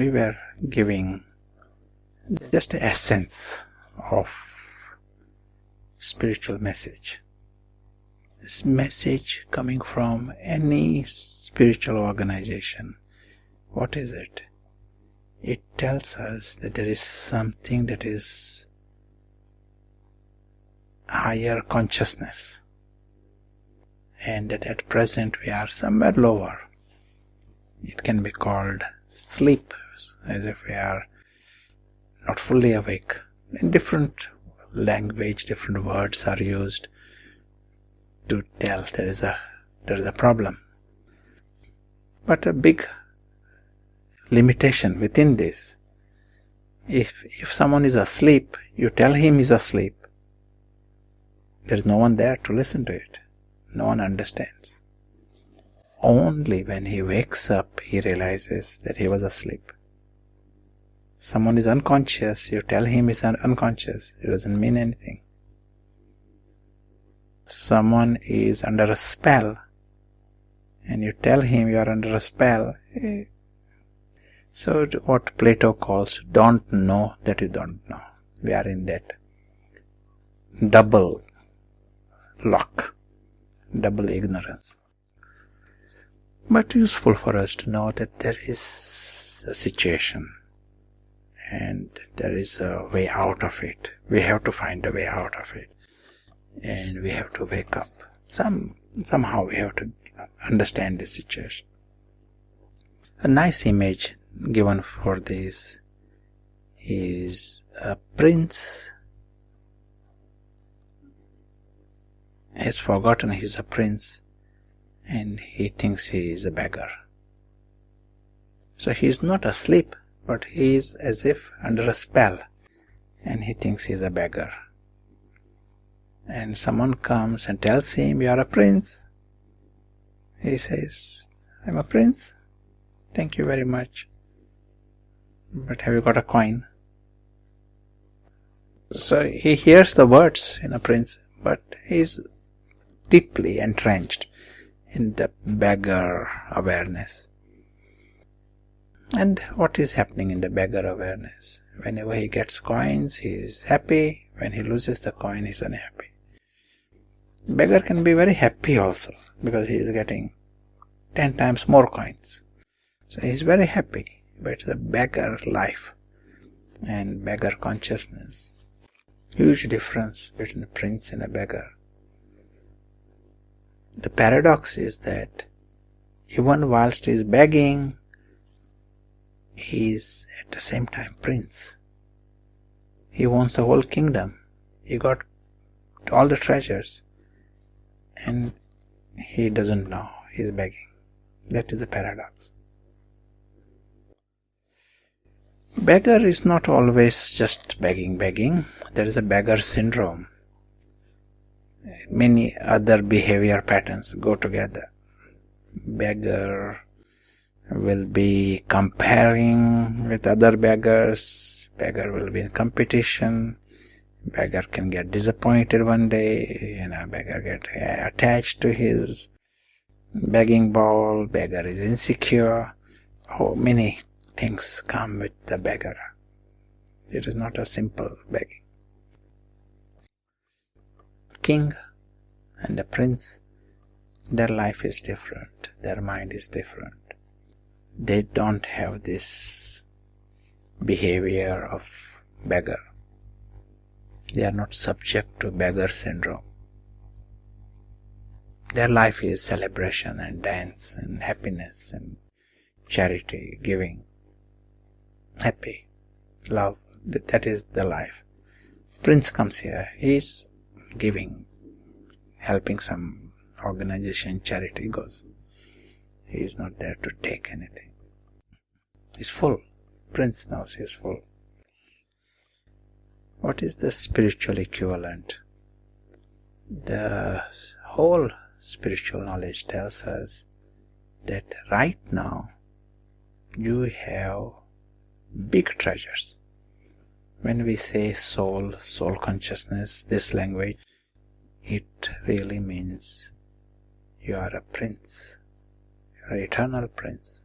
we were giving just the essence of spiritual message. This message coming from any spiritual organization, what is it? It tells us that there is something that is higher consciousness, and that at present we are somewhere lower. It can be called sleep, as if we are not fully awake. In different language, different words are used to tell there is a problem. But a big limitation within this, if someone is asleep, you tell him he's asleep, there is no one there to listen to it. No one understands. Only when he wakes up, he realizes that he was asleep. Someone is unconscious, you tell him he's unconscious, it doesn't mean anything. Someone is under a spell, and you tell him you are under a spell. So what Plato calls, don't know that you don't know. We are in that double lock, double ignorance. But useful for us to know that there is a situation and there is a way out of it. We have to find a way out of it, and we have to wake up. Somehow we have to understand this situation. A nice image given for this is a prince has forgotten he's a prince, and he thinks he is a beggar. So he is not asleep, but he is as if under a spell, and he thinks he is a beggar. And someone comes and tells him, you are a prince. He says, I'm a prince. Thank you very much. But have you got a coin? So he hears the words in a prince, but he is deeply entrenched in the beggar awareness. And what is happening in the beggar awareness? Whenever he gets coins, he is happy. When he loses the coin, he is unhappy. Beggar can be very happy also, because he is getting 10 times more coins. So he is very happy. But it's a beggar life and beggar consciousness. Huge difference between a prince and a beggar. The paradox is that even whilst he is begging, he is at the same time prince. He owns the whole kingdom. He got all the treasures, and he doesn't know he is begging. That is the paradox. Beggar is not always just begging. There is a beggar syndrome. Many other behavior patterns go together. Beggar will be comparing with other beggars. Beggar will be in competition. Beggar can get disappointed one day. Beggar get attached to his begging bowl. Beggar is insecure. Many things come with the beggar. It is not a simple begging. King and the prince, their life is different. Their mind is different. They don't have this behavior of beggar. They are not subject to beggar syndrome. Their life is celebration and dance and happiness and charity, giving. Happy, love, that is the life. Prince comes here, he is giving, helping some organization, charity goes. He is not there to take anything. He is full. Prince knows he is full. What is the spiritual equivalent? The whole spiritual knowledge tells us that right now you have big treasures. When we say soul consciousness, this language, it really means you are a prince. You are an eternal prince.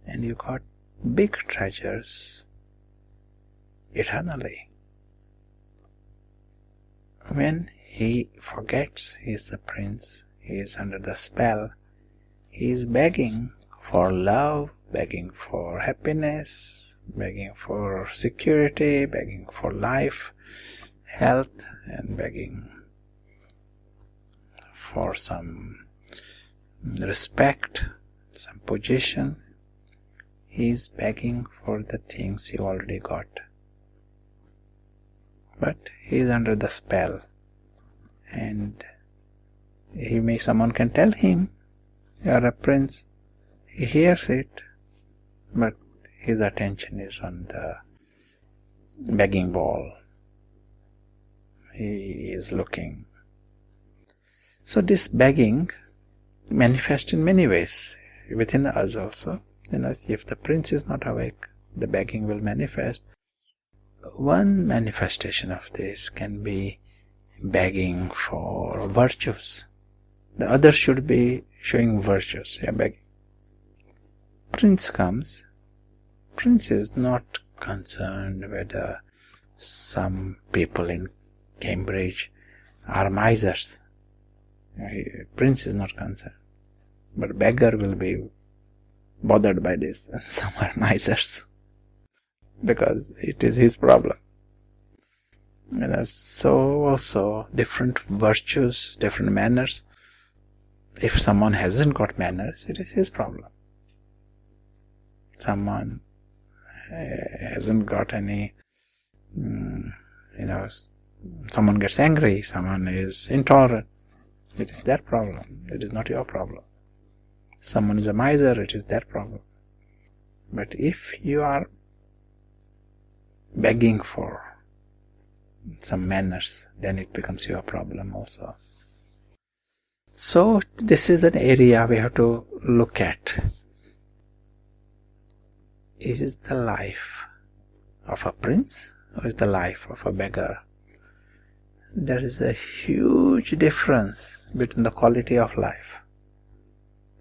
And you got big treasures eternally. When he forgets he is the prince, he is under the spell, he is begging for love, begging for happiness, begging for security, begging for life, health, and begging for some respect, some position. He is begging for the things he already got. But he is under the spell, and someone can tell him, "You are a prince." He hears it, but his attention is on the begging bowl. He is looking. So this begging manifests in many ways within us also. If the prince is not awake, the begging will manifest. One manifestation of this can be begging for virtues. The other should be showing virtues. Begging. Prince comes. Prince is not concerned whether some people in Cambridge are misers. Prince is not concerned. But beggar will be bothered by this. Some are misers. Because it is his problem. So also different virtues, different manners. If someone hasn't got manners, it is his problem. Someone hasn't got any, someone gets angry, someone is intolerant. It is their problem. It is not your problem. Someone is a miser, it is their problem. But if you are begging for some manners, then it becomes your problem also. So this is an area we have to look at. Is the life of a prince or is the life of a beggar? There is a huge difference between the quality of life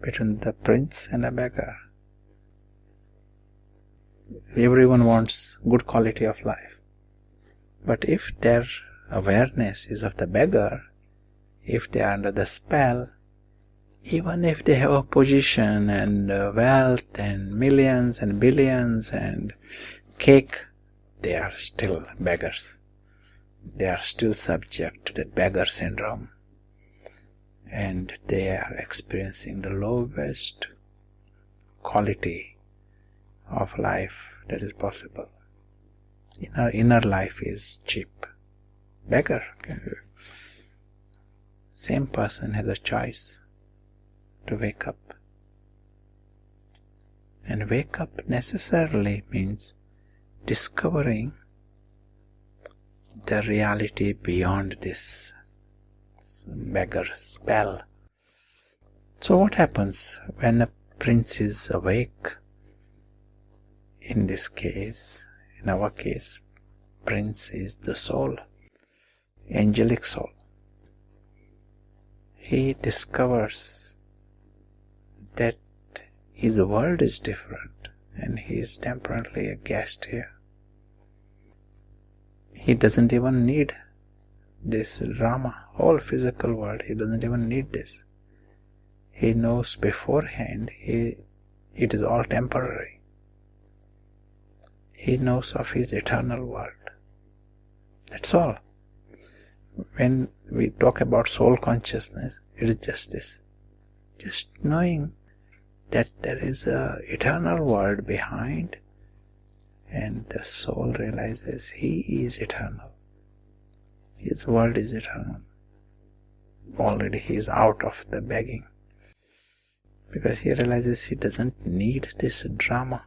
between the prince and a beggar. Everyone wants good quality of life. But if their awareness is of the beggar, if they are under the spell, even if they have a position and wealth and millions and billions and cake, they are still beggars. They are still subject to the beggar syndrome. And they are experiencing the lowest quality of life that is possible. Inner life is cheap. Beggar. Same person has a choice to wake up. And wake up necessarily means discovering the reality beyond this beggar spell. So what happens when a prince is awake? In this case, in our case, prince is the soul, angelic soul. He discovers that his world is different and he is temporarily a guest here. He doesn't even need this drama, whole physical world. He doesn't even need this. He knows beforehand it is all temporary. He knows of his eternal world. That's all. When we talk about soul consciousness, it is just this. Just knowing that there is an eternal world behind, and the soul realizes he is eternal. His world is eternal. Already he is out of the begging. Because he realizes he doesn't need this drama.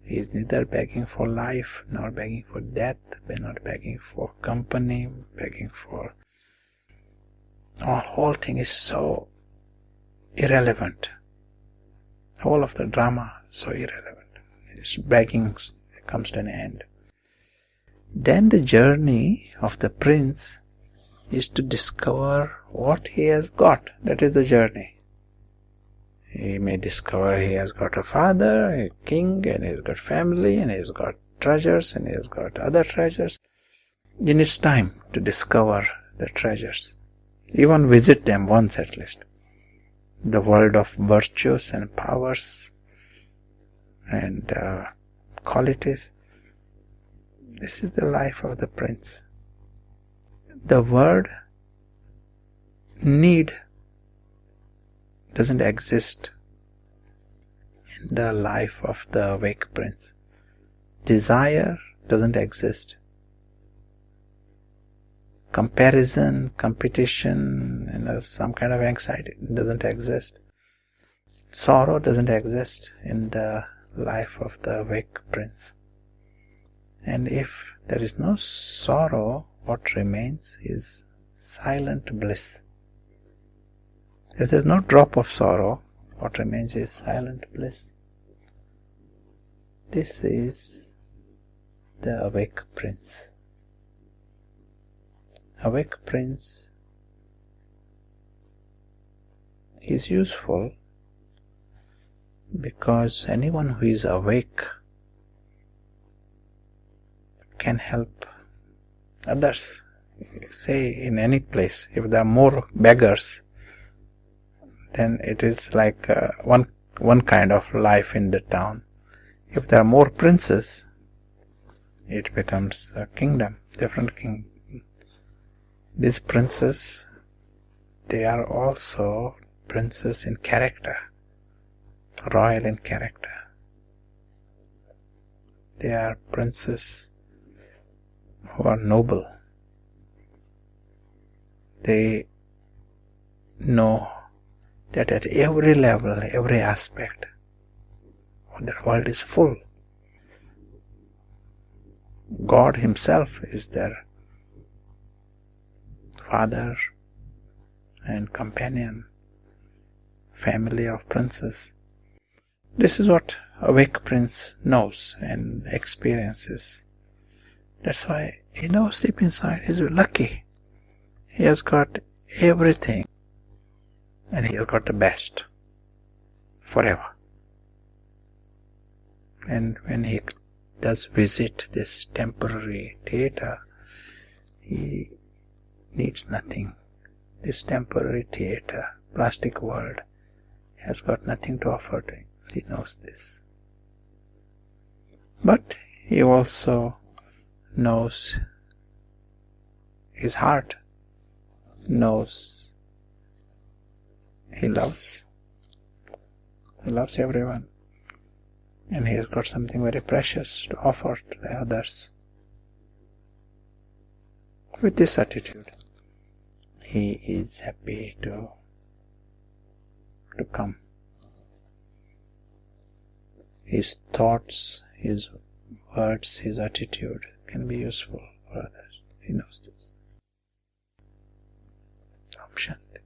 He is neither begging for life, nor begging for death, not begging for company, begging for... The whole thing is so irrelevant. All of the drama is so irrelevant. His begging comes to an end. Then the journey of the prince is to discover what he has got. That is the journey. He may discover he has got a father, a king, and he's got family, and he's got treasures, and he's got other treasures. He needs time to discover the treasures. Even visit them once at least. The world of virtues and powers and qualities. This is the life of the prince. The word need doesn't exist in the life of the awake prince. Desire doesn't exist. Comparison, competition, some kind of anxiety doesn't exist. Sorrow doesn't exist in the life of the awake prince. And if there is no sorrow, what remains is silent bliss. If there is no drop of sorrow, what remains is silent bliss. This is the awake prince. Awake prince is useful because anyone who is awake can help others. Say in any place, if there are more beggars, then it is like one kind of life in the town. If there are more princes, it becomes a kingdom, different kingdom. These princes, they are also princes in character, royal in character. They are princes who are noble. They know that at every level, every aspect, the world is full. God himself is their father and companion, family of princes. This is what awake prince knows and experiences. That's why he knows deep inside he's lucky. He has got everything and he has got the best forever. And when he does visit this temporary theater, he needs nothing. This temporary theater, plastic world, has got nothing to offer to him. He knows this. But he also knows his heart, knows he loves everyone, and he has got something very precious to offer to the others. With this attitude, he is happy to come. His thoughts, his words, his attitude can be useful for others. He knows this. Om Shanti.